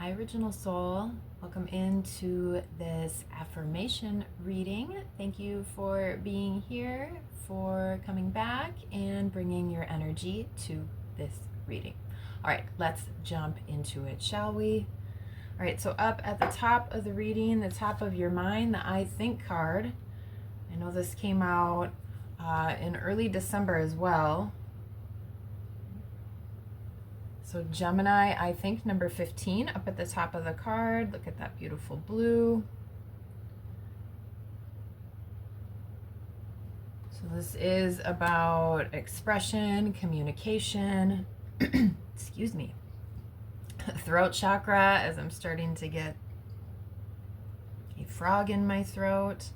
Hi, Original Soul. Welcome into this affirmation reading. Thank you for being here, for coming back, and bringing your energy to this reading. All right, let's jump into it, shall we? All right, so up at the top of the reading, the top of your mind, the I Think card. I know this came out in early December as well. So Gemini, I think number 15 up at the top of the card. Look at that beautiful blue. So this is about expression, communication, excuse me, throat chakra, as I'm starting to get a frog in my throat.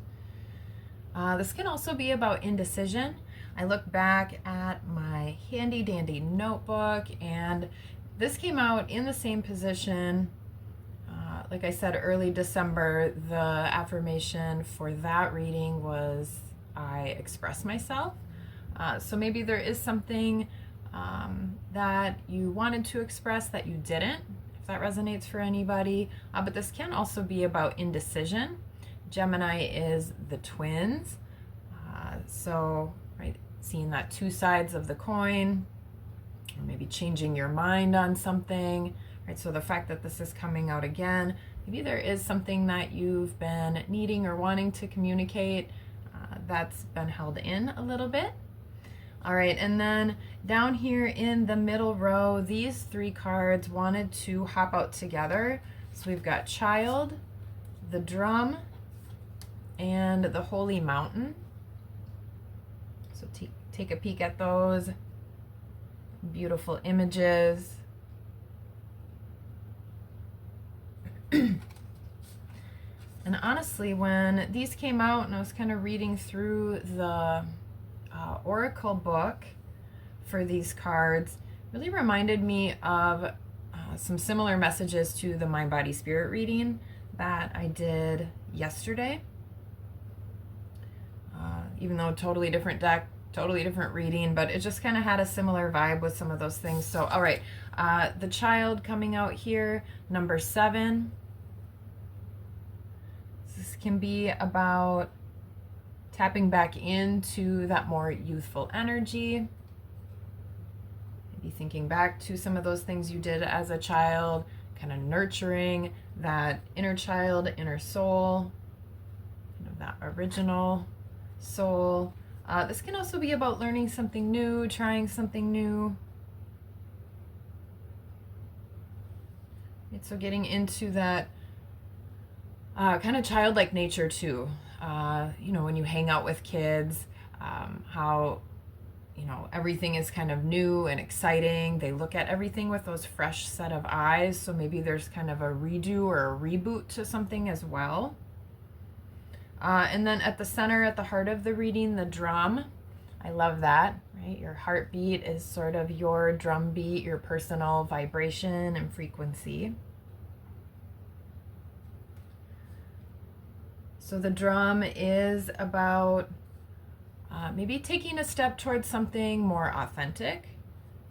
This can also be about indecision. I look back at my handy dandy notebook, and this came out in the same position. Like I said, early December, the affirmation for that reading was I express myself. So maybe there is something that you wanted to express that you didn't, if that resonates for anybody. But this can also be about indecision. Gemini is the twins. So, right, seeing that two sides of the coin, or maybe changing your mind on something, right? So the fact that this is coming out again, maybe there is something that you've been needing or wanting to communicate that's been held in a little bit. All right, and then down here in the middle row, these three cards wanted to hop out together. So we've got Child, the Drum, and the Holy Mountain. So take a peek at those beautiful images. And honestly, when these came out and I was kind of reading through the Oracle book for these cards, really reminded me of some similar messages to the Mind, Body, Spirit reading that I did yesterday. Even though totally different deck, totally different reading, but it just kind of had a similar vibe with some of those things. So, all right, the Child coming out here, number 7. This can be about tapping back into that more youthful energy. Maybe thinking back to some of those things you did as a child, kind of nurturing that inner child, inner soul, that original soul. This can also be about learning something new, trying something new. Right, so getting into that kind of childlike nature too. When you hang out with kids, how, everything is kind of new and exciting. They look at everything with those fresh set of eyes. So maybe there's kind of a redo or a reboot to something as well. And then at the center, at the heart of the reading, the Drum. I love that, right? Your heartbeat is sort of your drum beat, your personal vibration and frequency. So the Drum is about maybe taking a step towards something more authentic,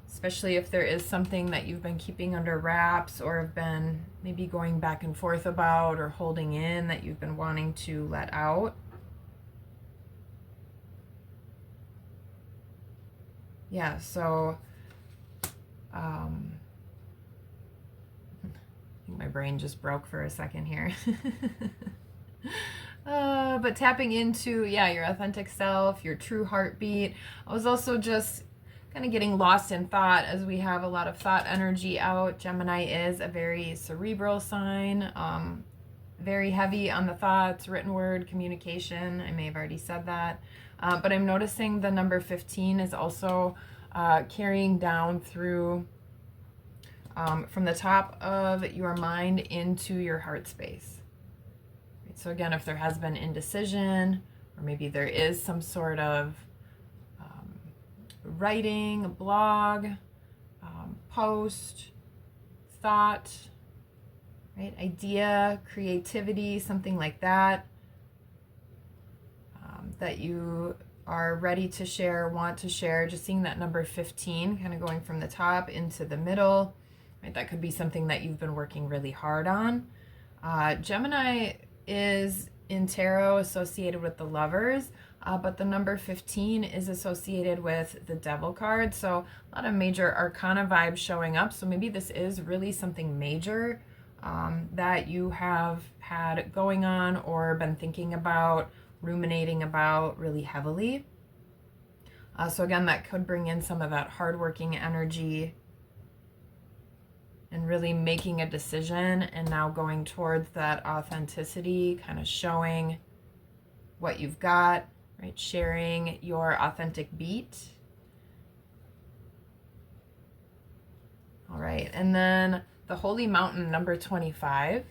especially if there is something that you've been keeping under wraps or have been maybe going back and forth about or holding in that you've been wanting to let out. Yeah, so I think my brain just broke for a second here. But tapping into, your authentic self, your true heartbeat. I was also just kind of getting lost in thought as we have a lot of thought energy out. Gemini is a very cerebral sign, very heavy on the thoughts, written word, communication. I may have already said that. But I'm noticing the number 15 is also carrying down through from the top of your mind into your heart space. So again, if there has been indecision, or maybe there is some sort of writing, a blog, post, thought, right? Idea, creativity, something like that, that you are ready to share, want to share, just seeing that number 15 kind of going from the top into the middle. right? That could be something that you've been working really hard on. Gemini is in tarot associated with the Lovers, but the number 15 is associated with the Devil card. So a lot of major arcana vibes showing up. So maybe this is really something major that you have had going on or been thinking about, ruminating about really heavily. So again, that could bring in some of that hardworking energy and really making a decision and now going towards that authenticity, kind of showing what you've got, right? Sharing your authentic beat. All right, and then the Holy Mountain, number 25.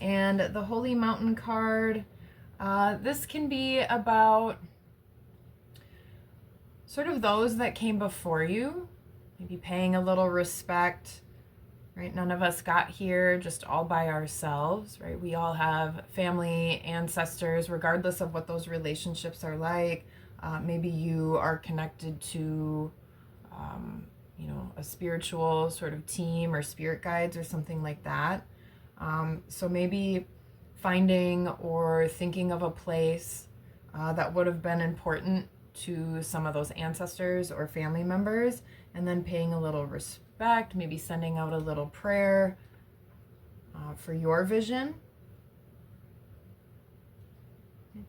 And the Holy Mountain card, this can be about sort of those that came before you, maybe paying a little respect, right? None of us got here just all by ourselves, right? We all have family, ancestors, regardless of what those relationships are like. Maybe you are connected to, a spiritual sort of team or spirit guides or something like that. So maybe finding or thinking of a place that would have been important to some of those ancestors or family members, and then paying a little respect, maybe sending out a little prayer for your vision.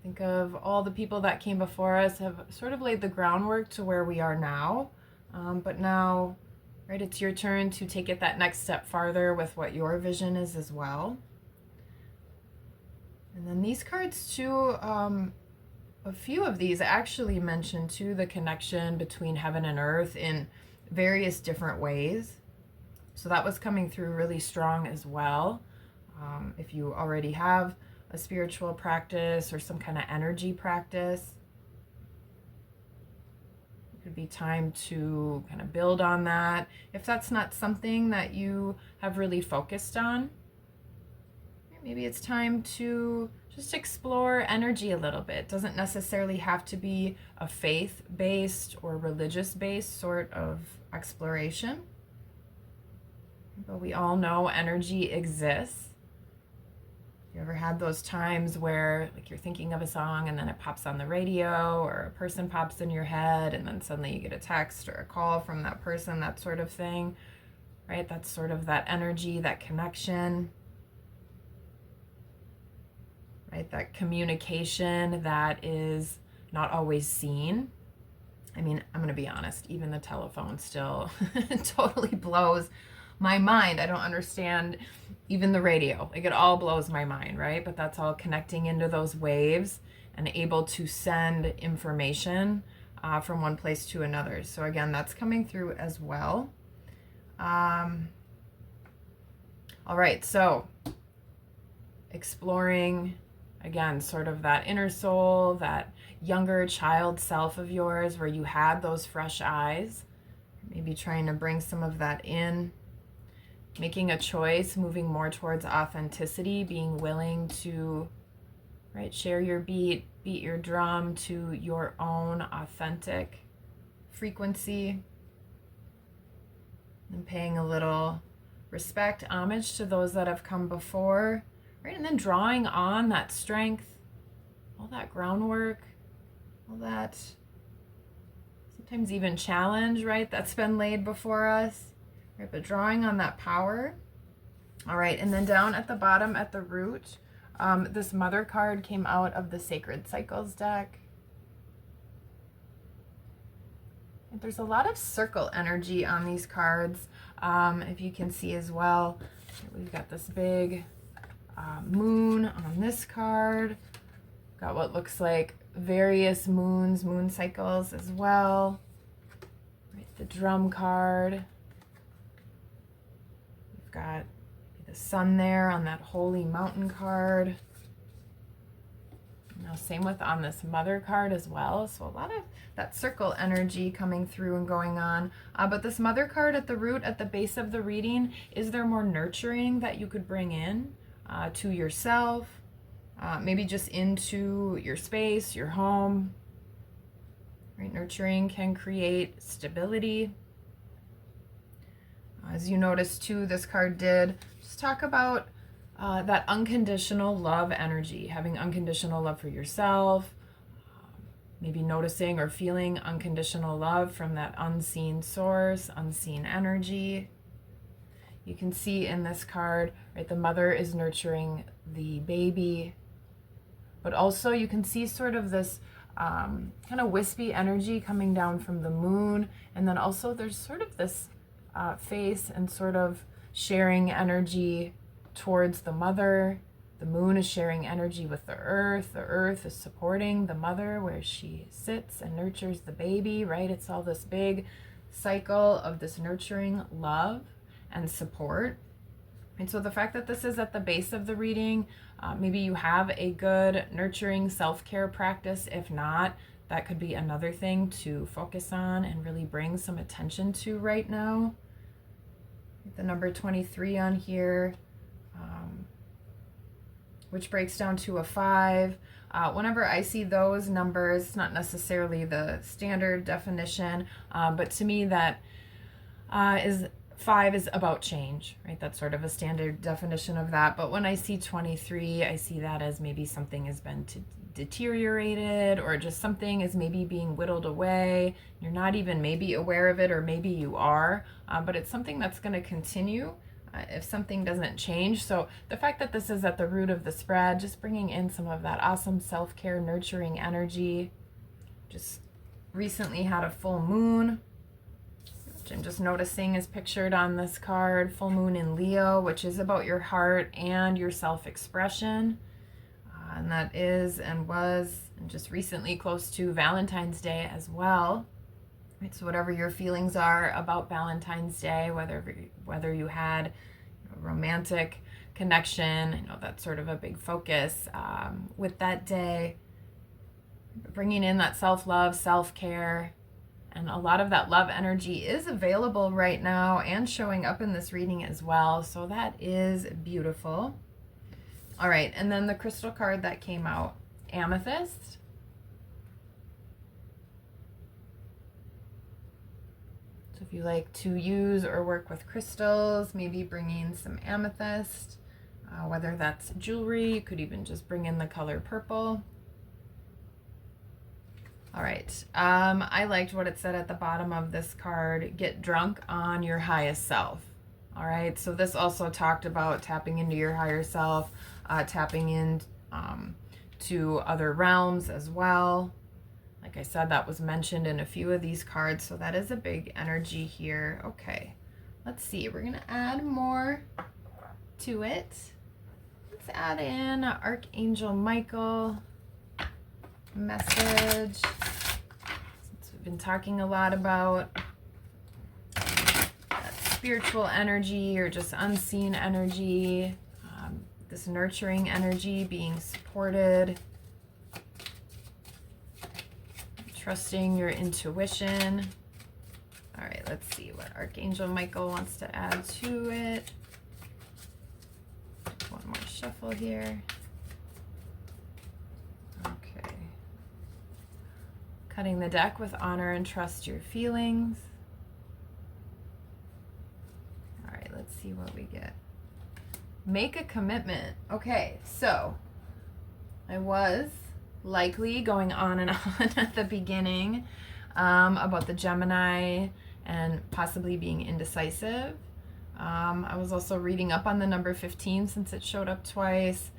Think of all the people that came before us have sort of laid the groundwork to where we are now, but now, right, it's your turn to take it that next step farther with what your vision is as well. And then these cards too, a few of these actually mention too the connection between heaven and earth in various different ways. So that was coming through really strong as well. If you already have a spiritual practice or some kind of energy practice, it could be time to kind of build on that. If that's not something that you have really focused on, maybe it's time to just explore energy a little bit. It doesn't necessarily have to be a faith-based or religious-based sort of exploration. But we all know energy exists. You ever had those times where like you're thinking of a song and then it pops on the radio, or a person pops in your head and then suddenly you get a text or a call from that person, that sort of thing, right? That's sort of that energy, that connection. Right? That communication that is not always seen. I mean, I'm going to be honest, even the telephone still totally blows my mind. I don't understand even the radio. Like, it all blows my mind, right? But that's all connecting into those waves and able to send information from one place to another. So again, that's coming through as well. All right, so exploring, again, sort of that inner soul, that younger child self of yours where you had those fresh eyes, maybe trying to bring some of that in, making a choice, moving more towards authenticity, being willing to, right, share your beat your drum to your own authentic frequency, and paying a little respect, homage to those that have come before. Right, and then drawing on that strength, all that groundwork, all that sometimes even challenge, right, that's been laid before us, right, but drawing on that power. All right, and then down at the bottom at the root, this Mother card came out of the Sacred Cycles deck. And there's a lot of circle energy on these cards, if you can see as well. We've got this big moon on this card. Got what looks like various moons, moon cycles as well. Right, the drum card. We've got the sun there on that Holy Mountain card. Now same with on this Mother card as well. So a lot of that circle energy coming through and going on. But this Mother card at the root, at the base of the reading, is there more nurturing that you could bring in to yourself, maybe just into your space, your home, Right? Nurturing can create stability. As you notice too, this card did just talk about that unconditional love energy, having unconditional love for yourself, maybe noticing or feeling unconditional love from that unseen source, unseen energy. You can see in this card, right, the mother is nurturing the baby, but also you can see sort of this kind of wispy energy coming down from the moon, and then also there's sort of this face and sort of sharing energy towards the mother. The moon is sharing energy with the earth is supporting the mother where she sits and nurtures the baby, right? It's all this big cycle of this nurturing love and support. And so the fact that this is at the base of the reading, maybe you have a good nurturing self-care practice. If not, that could be another thing to focus on and really bring some attention to right now. The number 23 on here, which breaks down to a 5. Whenever I see those numbers, it's not necessarily the standard definition, but to me that is 5 is about change, right? That's sort of a standard definition of that. But when I see 23, I see that as maybe something has been deteriorated, or just something is maybe being whittled away. You're not even maybe aware of it, or maybe you are, but it's something that's going to continue if something doesn't change. So the fact that this is at the root of the spread, just bringing in some of that awesome self-care, nurturing energy. Just recently had a full moon, which I'm just noticing is pictured on this card. Full moon in Leo, which is about your heart and your self-expression. And that is and was and just recently close to Valentine's Day as well. Right, so whatever your feelings are about Valentine's Day, whether you had a romantic connection, I know that's sort of a big focus with that day. Bringing in that self-love, self-care, and a lot of that love energy is available right now and showing up in this reading as well. So that is beautiful. All right, and then the crystal card that came out, Amethyst. So if you like to use or work with crystals, maybe bring in some amethyst, whether that's jewelry, you could even just bring in the color purple. All right, I liked what it said at the bottom of this card, get drunk on your highest self. All right, so this also talked about tapping into your higher self, tapping in to other realms as well. Like I said, that was mentioned in a few of these cards, so that is a big energy here. Okay, let's see. We're going to add more to it. Let's add in Archangel Michael message. Since we've been talking a lot about that spiritual energy or just unseen energy, this nurturing energy being supported, trusting your intuition. All right, let's see what Archangel Michael wants to add to it. One more shuffle here. Okay. Cutting the deck with honor and trust your feelings. All right, let's see what we get. Make a commitment. Okay, so I was likely going on and on at the beginning about the Gemini and possibly being indecisive. I was also reading up on the number 15 since it showed up twice.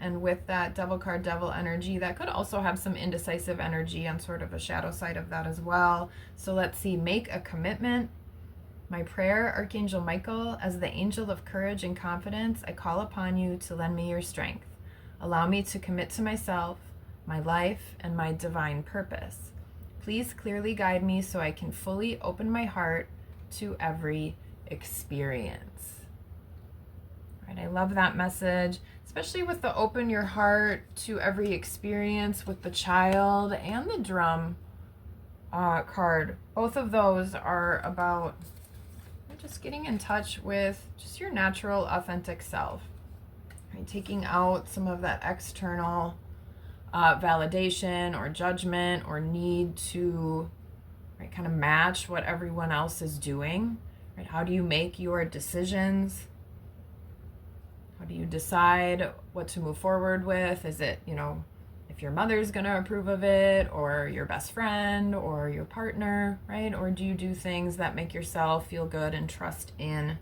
And with that devil card, devil energy, that could also have some indecisive energy on sort of a shadow side of that as well. So let's see, make a commitment. My prayer, Archangel Michael, as the angel of courage and confidence, I call upon you to lend me your strength. Allow me to commit to myself, my life, and my divine purpose. Please clearly guide me so I can fully open my heart to every experience. All right, I love that message, especially with the open your heart to every experience with the child and the drum card. Both of those are about just getting in touch with just your natural, authentic self. Right? Taking out some of that external validation or judgment or need to, right, kind of match what everyone else is doing, right? How do you make your decisions? How do you decide what to move forward with? Is it, if your mother's going to approve of it, or your best friend, or your partner, right? Or do you do things that make yourself feel good and trust in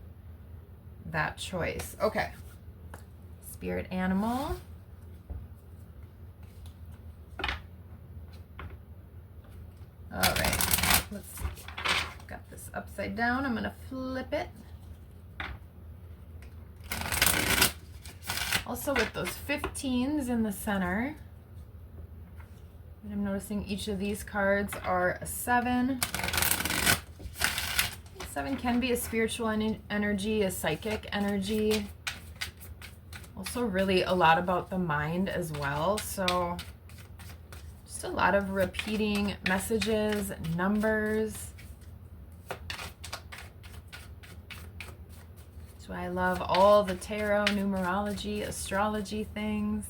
that choice? Okay. Spirit animal. All right. Let's see. Got this upside down. I'm going to flip it. Also with those 15s in the center, and I'm noticing each of these cards are a 7. 7 can be a spiritual energy, a psychic energy. Also really a lot about the mind as well. So just a lot of repeating messages, numbers. That's why I love all the tarot, numerology, astrology things.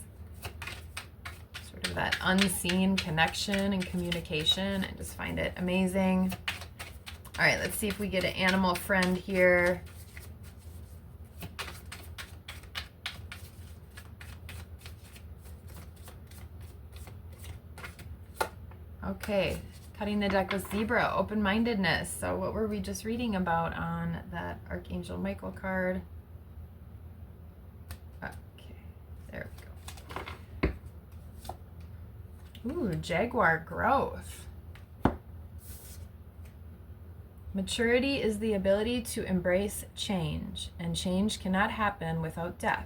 That unseen connection and communication. I just find it amazing. All right, let's see if we get an animal friend here. Okay, cutting the deck with zebra, open-mindedness. So what were we just reading about on that Archangel Michael card? Okay, there we go. Ooh, Jaguar growth. Maturity is the ability to embrace change, and change cannot happen without death.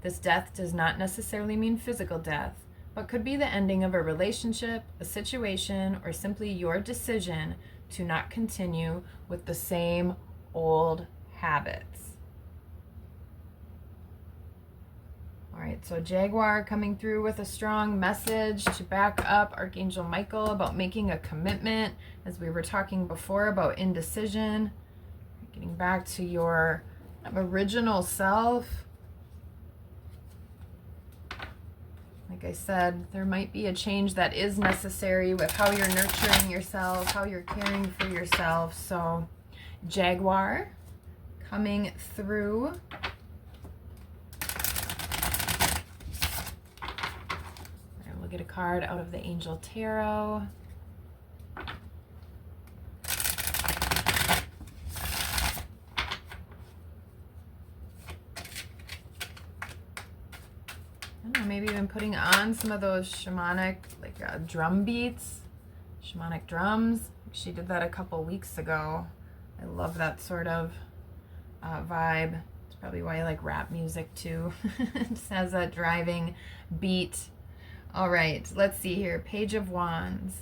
This death does not necessarily mean physical death, but could be the ending of a relationship, a situation, or simply your decision to not continue with the same old habits. All right, so Jaguar coming through with a strong message to back up Archangel Michael about making a commitment, as we were talking before about indecision, getting back to your original self. Like I said, there might be a change that is necessary with how you're nurturing yourself, how you're caring for yourself. So Jaguar coming through. Get a card out of the Angel Tarot. I don't know, maybe even putting on some of those shamanic, like drum beats, shamanic drums. She did that a couple weeks ago. I love that sort of vibe. It's probably why I like rap music too. It just has that driving beat. All right, let's see here. Page of Wands.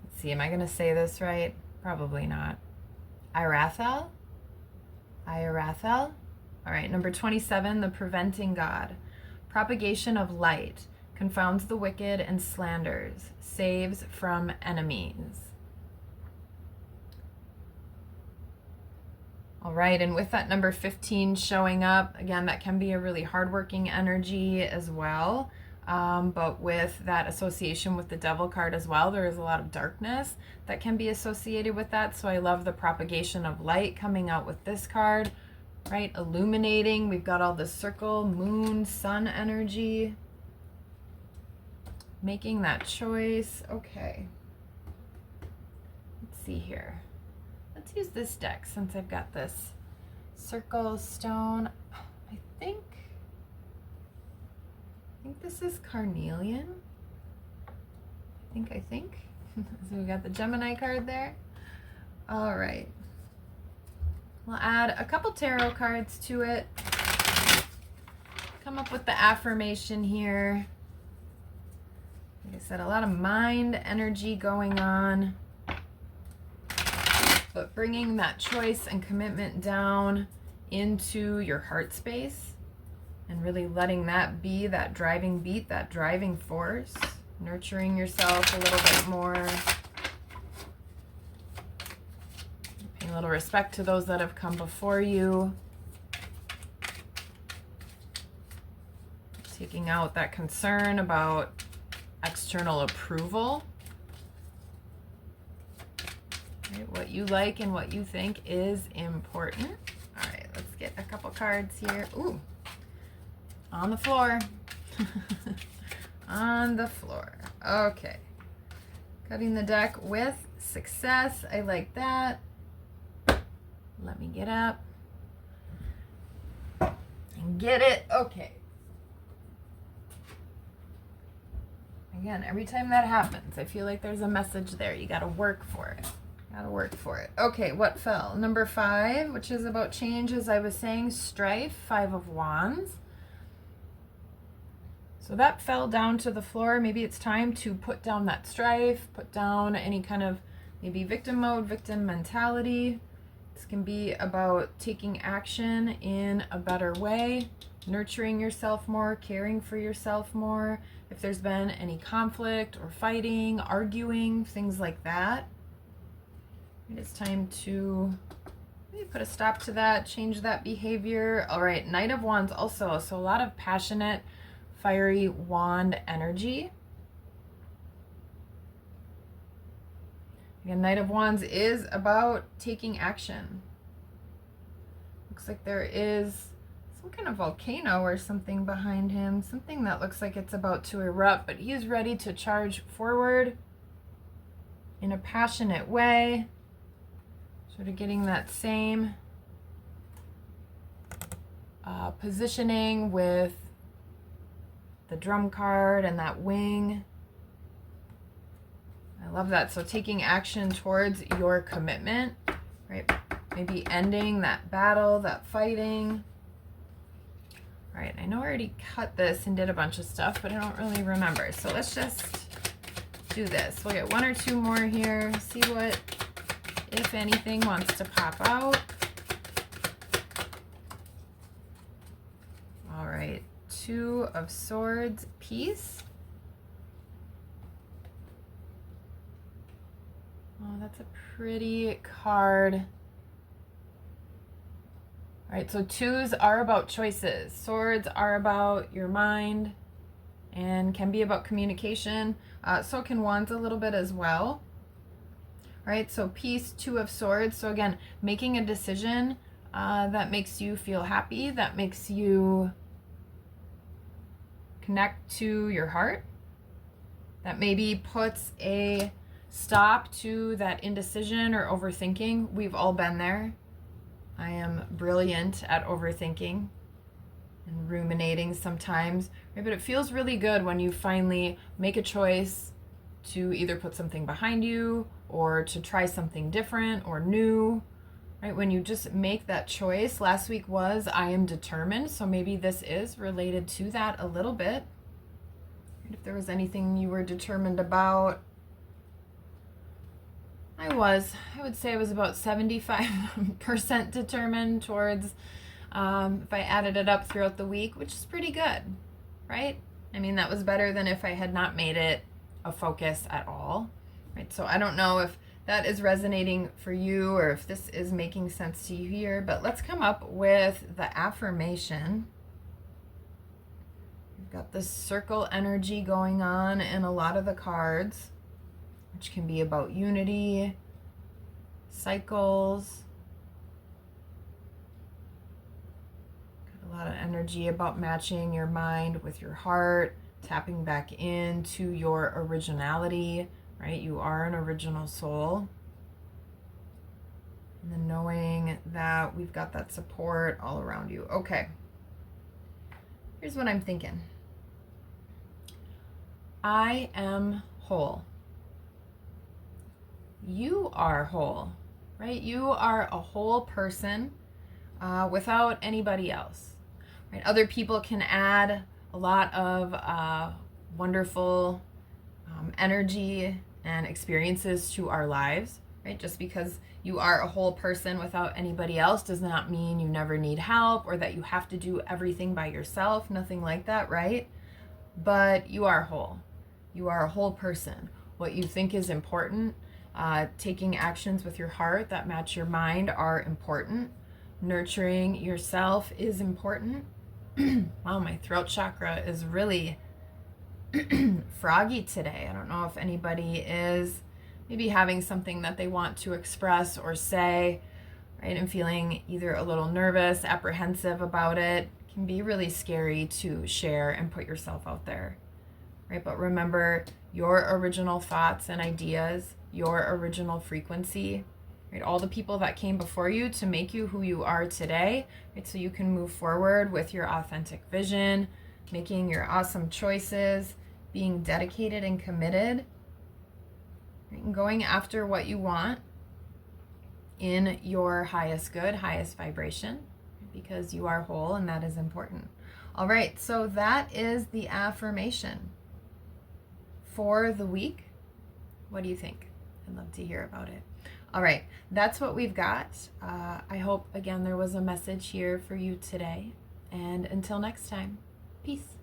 Let's see, am I going to say this right? Probably not. Irathel? Irathel? All right, number 27, the preventing God. Propagation of light, confounds the wicked and slanders, saves from enemies. All right, and with that number 15 showing up, again, that can be a really hardworking energy as well. But with that association with the Devil card as well, there is a lot of darkness that can be associated with that. So I love the propagation of light coming out with this card, right? Illuminating. We've got all the circle, moon, sun energy. Making that choice. Okay. Let's see here. Let's use this deck since I've got this circle stone. I think this is carnelian. I think. So we got the Gemini card there. All right. We'll add a couple tarot cards to it. Come up with the affirmation here. Like I said, a lot of mind energy going on. But bringing that choice and commitment down into your heart space. And really letting that be that driving beat, that driving force. Nurturing yourself a little bit more. Paying a little respect to those that have come before you. Taking out that concern about external approval. Right, what you like and what you think is important. All right, let's get a couple cards here. Ooh, on the floor. On the floor. Okay. Cutting the deck with success. I like that. Let me get up and get it. Okay. Again, every time that happens, I feel like there's a message there. You got to work for it. Gotta work for it. Okay, what fell? Number 5, which is about change, as I was saying, strife, 5 of Wands. So that fell down to the floor. Maybe it's time to put down that strife, put down any kind of maybe victim mode, victim mentality. This can be about taking action in a better way, nurturing yourself more, caring for yourself more. If there's been any conflict or fighting, arguing, things like that. It's time to maybe put a stop to that, change that behavior. All right, Knight of Wands also. So a lot of passionate, fiery wand energy. Again, Knight of Wands is about taking action. Looks like there is some kind of volcano or something behind him. Something that looks like it's about to erupt, but he's ready to charge forward in a passionate way. Sort of getting that same positioning with the drum card and that wing. I love that. So taking action towards your commitment, right? Maybe ending that battle, that fighting. All right, I know I already cut this and did a bunch of stuff, but I don't really remember. So let's just do this. We'll get 1 or 2 more here, see what, if anything, wants to pop out. All right, 2 of Swords, peace. Oh, that's a pretty card. All right, so 2s are about choices. Swords are about your mind and can be about communication. So can Wands a little bit as well. All right, so peace, 2 of Swords. So again, making a decision that makes you feel happy, that makes you connect to your heart, that maybe puts a stop to that indecision or overthinking. We've all been there. I am brilliant at overthinking and ruminating sometimes, right? But it feels really good when you finally make a choice to either put something behind you or to try something different or new, right? When you just make that choice. Last week was I am determined, so maybe this is related to that a little bit. If there was anything you were determined about, I would say I was about 75% determined towards, if I added it up throughout the week, which is pretty good, right? I mean, that was better than if I had not made it a focus at all, right? So I don't know if that is resonating for you or if this is making sense to you here, but let's come up with the affirmation. We've got this circle energy going on in a lot of the cards, which can be about unity, cycles. Got a lot of energy about matching your mind with your heart, tapping back into your originality, right? You are an original soul. And then knowing that we've got that support all around you. Okay. Here's what I'm thinking. I am whole. You are whole, right? You are a whole person without anybody else, right? Other people can add a lot of wonderful energy and experiences to our lives, right? Just because you are a whole person without anybody else does not mean you never need help or that you have to do everything by yourself. Nothing like that, right? But you are whole. You are a whole person. What you think is important, taking actions with your heart that match your mind are important. Nurturing yourself is important. Wow, my throat chakra is really froggy today. I don't know if anybody is maybe having something that they want to express or say, right? And feeling either a little nervous, apprehensive about it. It can be really scary to share and put yourself out there, right? But remember your original thoughts and ideas, your original frequency, right? All the people that came before you to make you who you are today, right? So you can move forward with your authentic vision, making your awesome choices, being dedicated and committed, right? And going after what you want in your highest good, highest vibration, because you are whole and that is important. All right, so that is the affirmation for the week. What do you think? I'd love to hear about it. All right, that's what we've got. I hope, again, there was a message here for you today. And until next time, peace.